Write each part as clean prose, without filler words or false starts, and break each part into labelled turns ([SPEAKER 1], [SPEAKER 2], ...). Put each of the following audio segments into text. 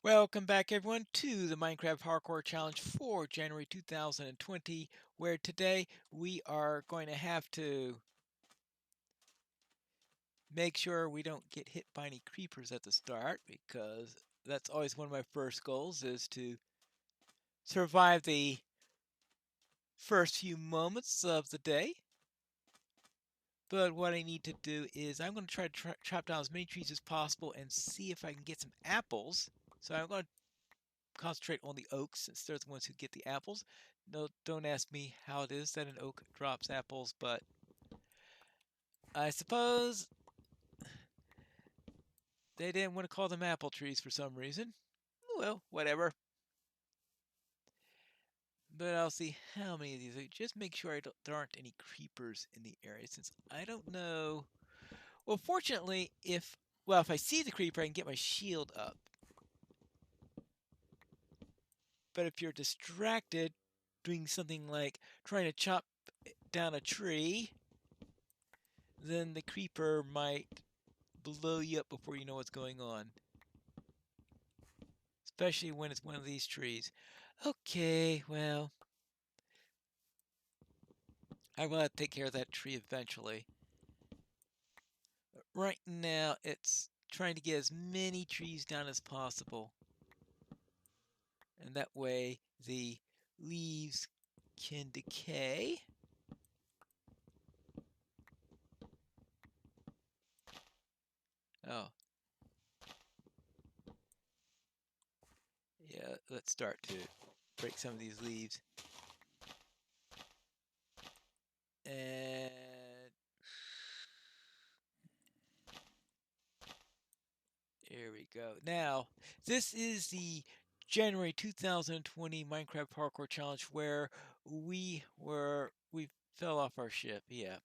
[SPEAKER 1] Welcome back, everyone, to the Minecraft Hardcore Challenge for January 2020, where today we are going to have to make sure we don't get hit by any creepers at the start, because that's always one of my first goals, is to survive the first few moments of the day. But what I need to do is I'm going to try to chop down as many trees as possible and see if I can get some apples. So I'm going to concentrate on the oaks since they're the ones who get the apples. No, don't ask me how it is that an oak drops apples, but I suppose they didn't want to call them apple trees for some reason. Well, whatever. But I'll see how many of these. Just make sure there aren't any creepers in the area, since I don't know. Well, fortunately, if I see the creeper, I can get my shield up. But if you're distracted doing something like trying to chop down a tree, then the creeper might blow you up before you know what's going on. Especially when it's one of these trees. Okay, well, I will have to take care of that tree eventually. But right now, it's trying to get as many trees down as possible. And that way, the leaves can decay. Oh, yeah, let's start to break some of these leaves. And there we go. Now, this is the January 2020 Minecraft Parkour Challenge where we fell off our ship. Yeah,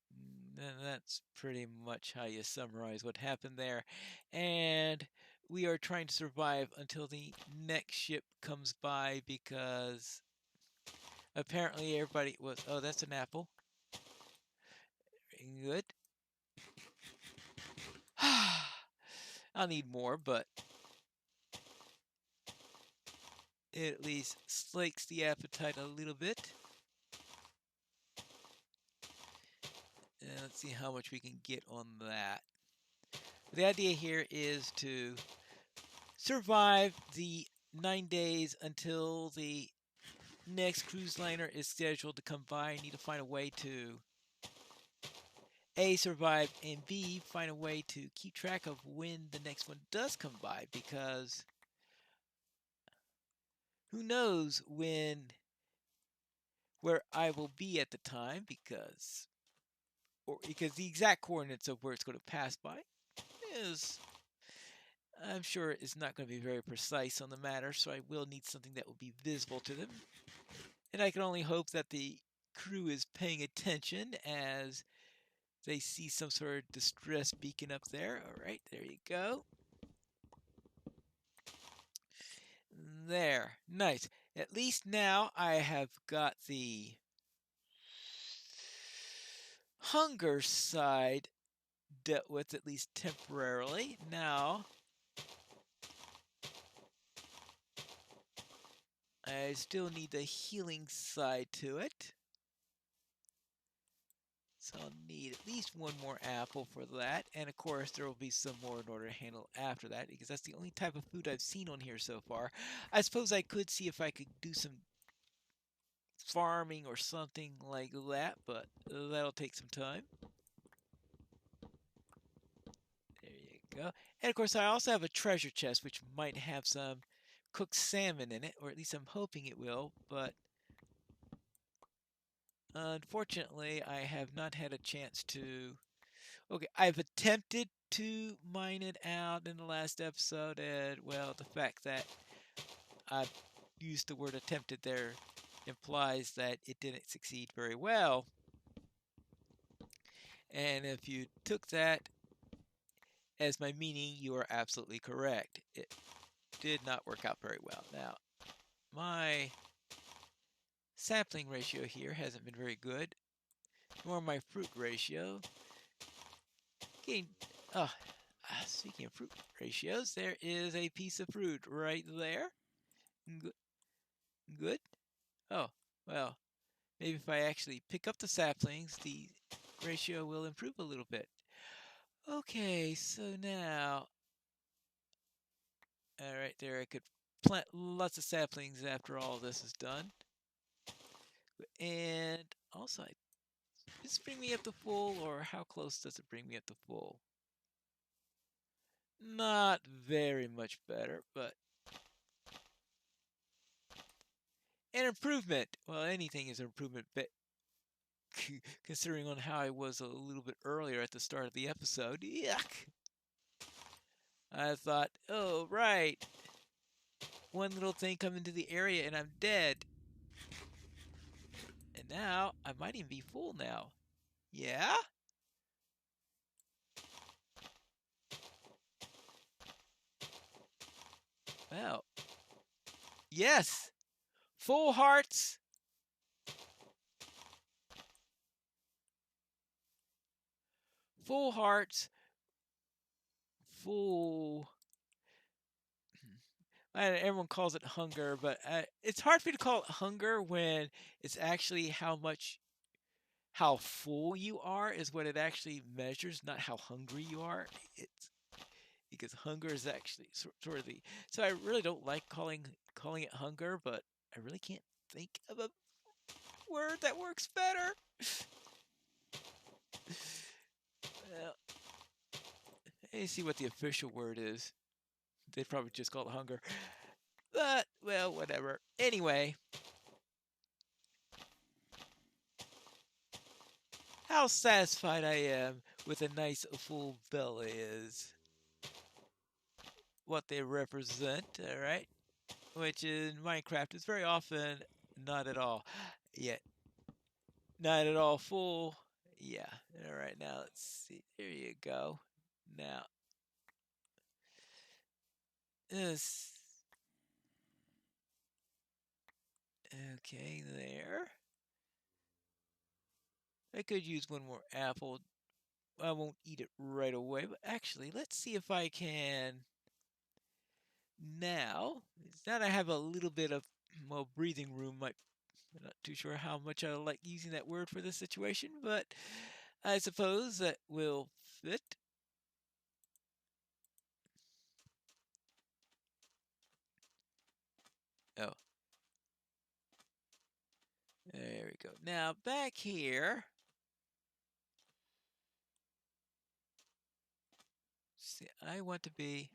[SPEAKER 1] and that's pretty much how you summarize what happened there. And we are trying to survive until the next ship comes by because apparently everybody was. Oh, that's an apple. Good. I'll need more, but it at least slakes the appetite a little bit. And let's see how much we can get on that. The idea here is to survive the 9 days until the next cruise liner is scheduled to come by. I need to find a way to A, survive, and B, find a way to keep track of when the next one does come by, because who knows where I will be at the time, because the exact coordinates of where it's going to pass by is, I'm sure, is not going to be very precise on the matter, so I will need something that will be visible to them. And I can only hope that the crew is paying attention as they see some sort of distress beacon up there. All right, there you go. There, nice. At least now I have got the hunger side dealt with, at least temporarily. Now, I still need the healing side to it. So I'll need at least one more apple for that. And of course, there will be some more in order to handle after that, because that's the only type of food I've seen on here so far. I suppose I could see if I could do some farming or something like that, but that'll take some time. There you go. And of course, I also have a treasure chest, which might have some cooked salmon in it, or at least I'm hoping it will, but unfortunately, I have not had a chance to. Okay, I've attempted to mine it out in the last episode, and well, the fact that I've used the word attempted there implies that it didn't succeed very well. And if you took that as my meaning, you are absolutely correct. It did not work out very well. Now, my sampling ratio here hasn't been very good, nor my fruit ratio. Getting, Speaking of fruit ratios, there is a piece of fruit right there. Good. Good. Oh, well, maybe if I actually pick up the saplings, the ratio will improve a little bit. Okay, so now, all right, there I could plant lots of saplings after all this is done. And also, does this bring me up to full, or how close does it bring me up to full? Not very much better, but an improvement. Well, anything is an improvement, but considering on how I was a little bit earlier at the start of the episode, yuck. I thought, oh, right. One little thing come into the area and I'm dead. And now, I might even be full now. Yeah? Well, yes! Full hearts! Full hearts! Full... Everyone calls it hunger, but it's hard for me to call it hunger when it's actually how full you are is what it actually measures, not how hungry you are. It's because hunger is actually sort of the. So I really don't like calling it hunger, but I really can't think of a word that works better. Well, let me see what the official word is. They'd probably just call it hunger. But, well, whatever. Anyway, how satisfied I am with a nice full belly is what they represent, alright? Which in Minecraft is very often not at all. Yet, not at all full. Yeah. Alright, now let's see. There you go. Now, this. Okay, there. I could use one more apple. I won't eat it right away, but actually, let's see if I can now. Now that I have a little bit of, well, breathing room, I'm not too sure how much I like using that word for this situation, but I suppose that will fit. Oh, there we go. Now, back here. See, I want to be.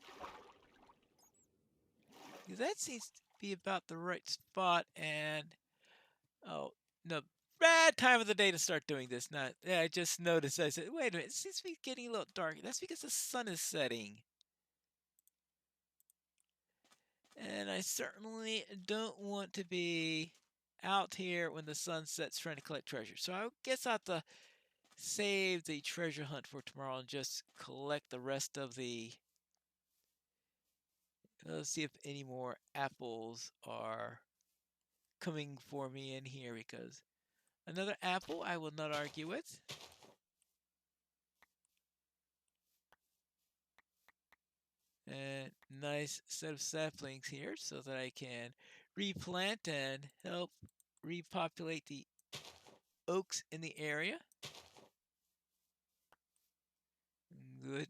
[SPEAKER 1] That seems to be about the right spot, and oh no, bad time of the day to start doing this. Not, yeah, I just noticed. I said, wait a minute, it seems to be getting a little dark. That's because the sun is setting, and I certainly don't want to be out here when the sun sets trying to collect treasure. So I guess I'll have to save the treasure hunt for tomorrow and just collect the rest of the. Let's see if any more apples are coming for me in here because another apple I will not argue with. And nice set of saplings here so that I can replant and help repopulate the oaks in the area. Good.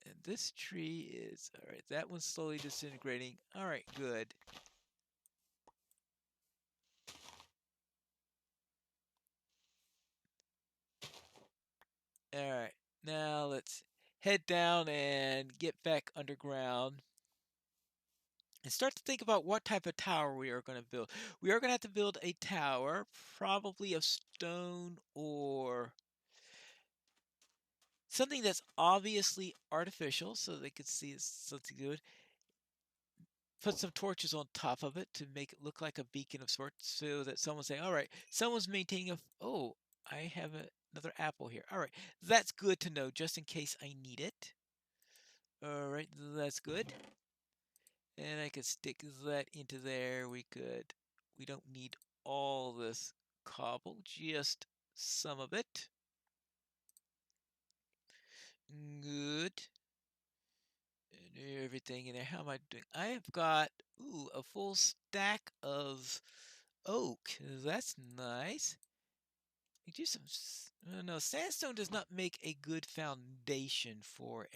[SPEAKER 1] And this tree is, all right, that one's slowly disintegrating. All right, good. All right, now let's head down and get back underground and start to think about what type of tower we are going to build. We are going to have to build a tower, probably of stone or something that's obviously artificial so they could see it's something good. Put some torches on top of it to make it look like a beacon of sorts so that someone say, all right, someone's maintaining oh, I have another apple here. All right, that's good to know just in case I need it. All right, that's good. And I could stick that into there. We don't need all this cobble, just some of it. Good. Everything in there. How am I doing? I have got, ooh, a full stack of oak. That's nice. We do some, no, sandstone does not make a good foundation for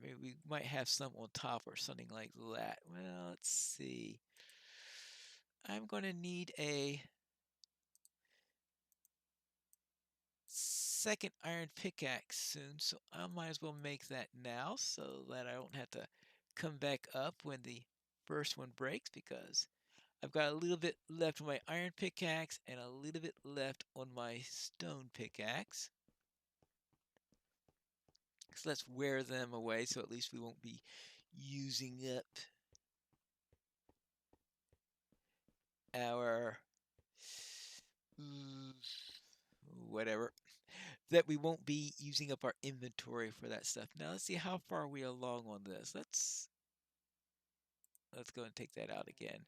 [SPEAKER 1] maybe we might have some on top or something like that. Well, let's see. I'm going to need a second iron pickaxe soon, so I might as well make that now so that I don't have to come back up when the first one breaks, because I've got a little bit left on my iron pickaxe and a little bit left on my stone pickaxe. So let's wear them away so at least we won't be using up our whatever, that we won't be using up our inventory for that stuff. Now let's see how far are we along on this. Let's go and take that out again.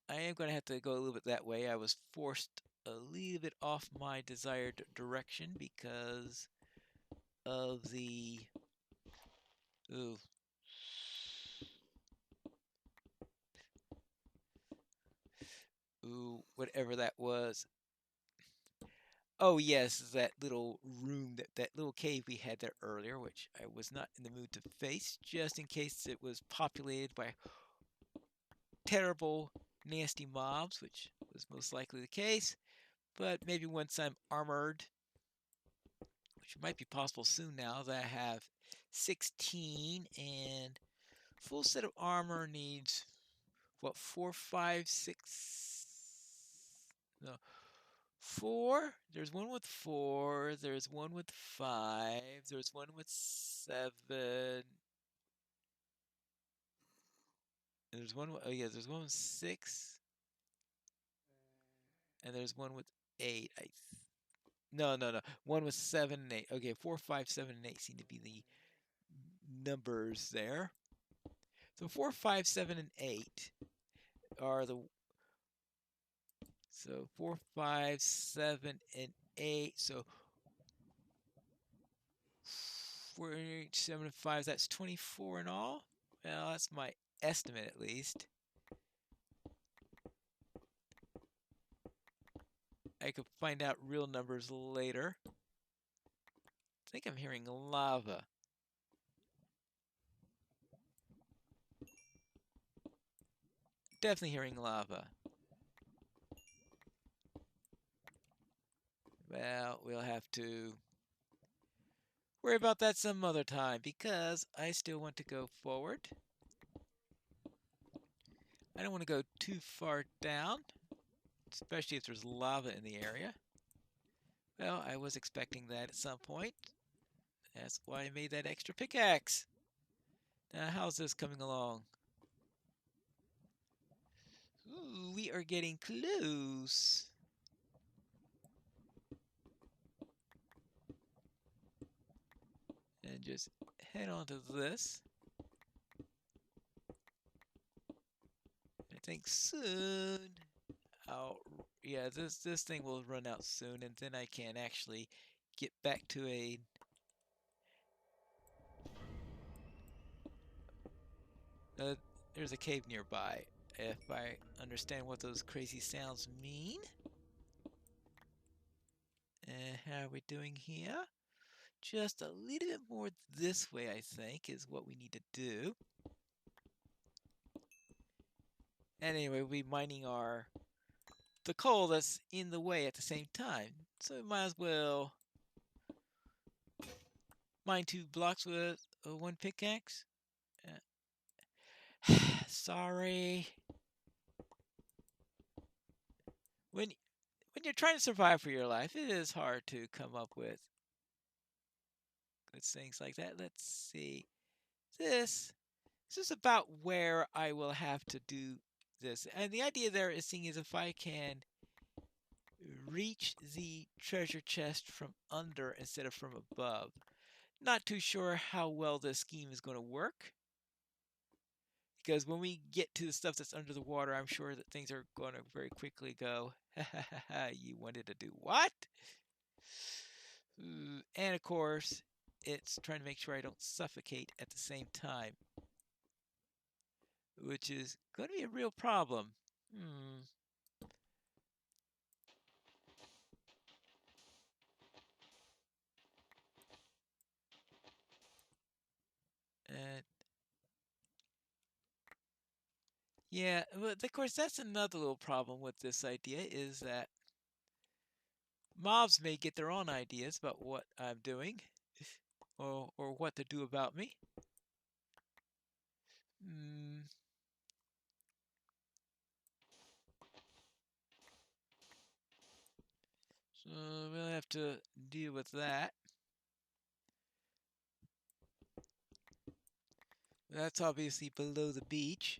[SPEAKER 1] I am going to have to go a little bit that way. I was forced a little bit off my desired direction because of the ooh, whatever that was. Oh yes, that little room, that little cave we had there earlier, which I was not in the mood to face, just in case it was populated by terrible, nasty mobs, which was most likely the case. But maybe once I'm armored, which might be possible soon now that I have 16, and full set of armor needs what, 4, 5, 6? No, 4. There's one with 4. There's one with 5. There's one with 7. And there's one. Oh yeah, there's one with 6, and there's one with 8. No, no, no. One with 7 and 8. Okay, 4, 5, 7, and 8 seem to be the numbers there. So 4, 5, 7, and 8 are the. So 4, 5, 7, and 8. So 4, 8, 7, and 5. That's 24 in all. Well, that's my estimate at least. I could find out real numbers later. I think I'm hearing lava. Definitely hearing lava. Well, we'll have to worry about that some other time because I still want to go forward. I don't want to go too far down, especially if there's lava in the area. Well, I was expecting that at some point. That's why I made that extra pickaxe. Now, how's this coming along? Ooh, we are getting close. And just head on to this. I think soon. Yeah, this thing will run out soon, and then I can actually get back to a. There's a cave nearby. If I understand what those crazy sounds mean. How are we doing here? Just a little bit more this way, I think, is what we need to do. And anyway, we'll be mining the coal that's in the way at the same time. So we might as well mine 2 blocks with 1 pickaxe. Sorry. When you're trying to survive for your life, it is hard to come up with good things like that. Let's see. This is about where I will have to do this. And the idea there is seeing as if I can reach the treasure chest from under instead of from above. Not too sure how well this scheme is going to work. because when we get to the stuff that's under the water, I'm sure that things are going to very quickly go, you wanted to do what? And of course, it's trying to make sure I don't suffocate at the same time, which is going to be a real problem. And yeah, but of course, that's another little problem with this idea is that mobs may get their own ideas about what I'm doing or what to do about me. So we'll have to deal with that. That's obviously below the beach.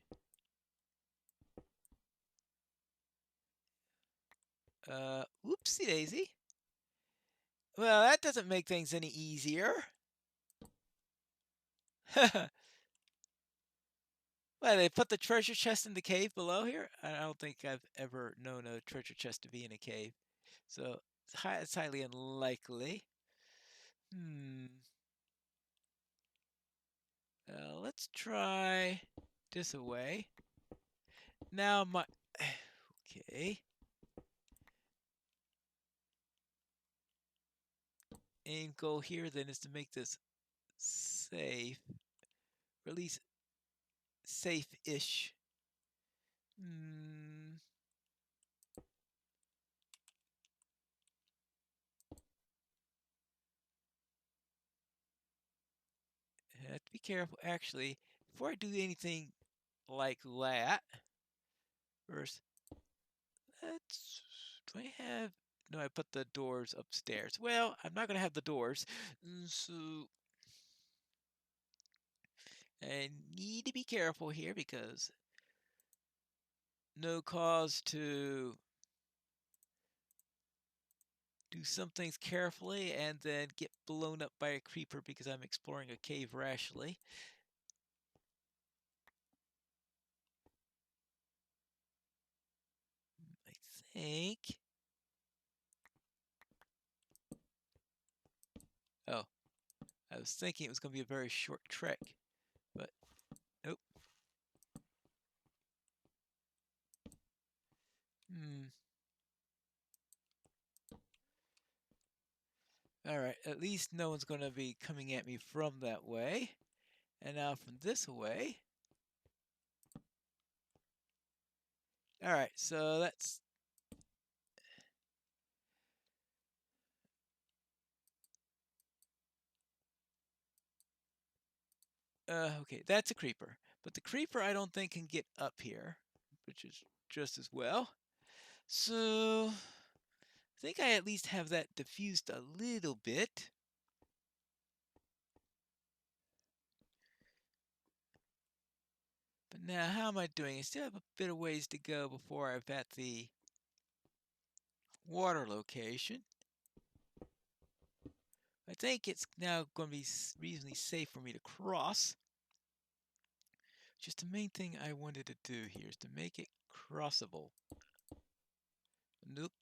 [SPEAKER 1] Whoopsie daisy. Well, that doesn't make things any easier. Well, they put the treasure chest in the cave below here? I don't think I've ever known a treasure chest to be in a cave. So it's highly unlikely. Let's try this away. Now my... Okay. Aim goal here then is to make this safe. Or at least safe-ish. Have to be careful. Actually, before I do anything like that, first, let's... Do I have... No, I put the doors upstairs. Well, I'm not going to have the doors. So I need to be careful here because no cause to do some things carefully and then get blown up by a creeper because I'm exploring a cave rashly. I think... Oh, I was thinking it was going to be a very short trek, but nope. Alright, at least no one's going to be coming at me from that way. And now from this way. Alright, so that's... okay, that's a creeper. But the creeper I don't think can get up here, which is just as well. So I think I at least have that diffused a little bit. But now, how am I doing? I still have a bit of ways to go before I've at the water location. I think it's now going to be reasonably safe for me to cross. Just the main thing I wanted to do here is to make it crossable. Nope.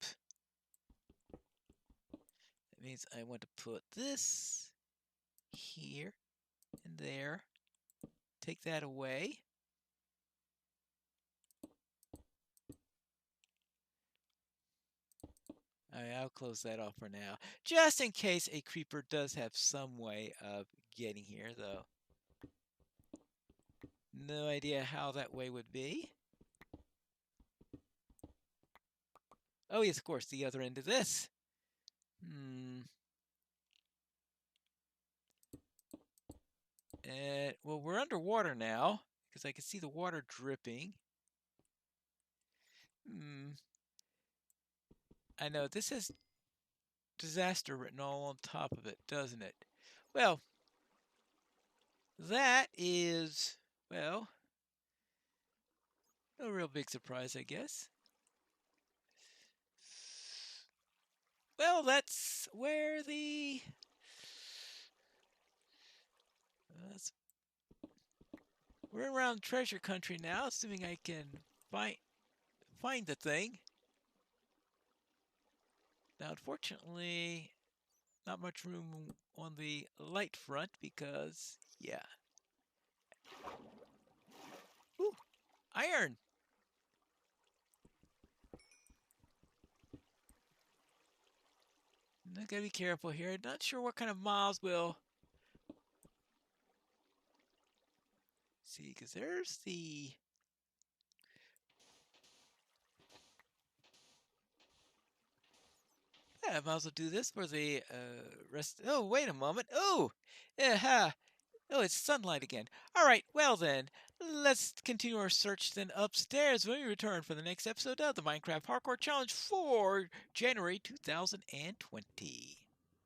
[SPEAKER 1] That means I want to put this here and there. Take that away. I'll close that off for now. Just in case a creeper does have some way of getting here, though. No idea how that way would be. Oh, yes, of course, the other end of this. Well, we're underwater now, because I can see the water dripping. I know, this has disaster written all on top of it, doesn't it? Well, that is, well, no real big surprise, I guess. Well, that's where the... We're around treasure country now, assuming I can find the thing. Now, unfortunately, not much room on the light front because, yeah. Ooh, iron! I gotta be careful here. Not sure what kind of miles we'll see, because there's the... Yeah, I might as well do this for the rest. Oh, wait a moment. Oh, yeah. Oh, it's sunlight again. All right, well then, let's continue our search then upstairs when we return for the next episode of the Minecraft Hardcore Challenge for January 2020.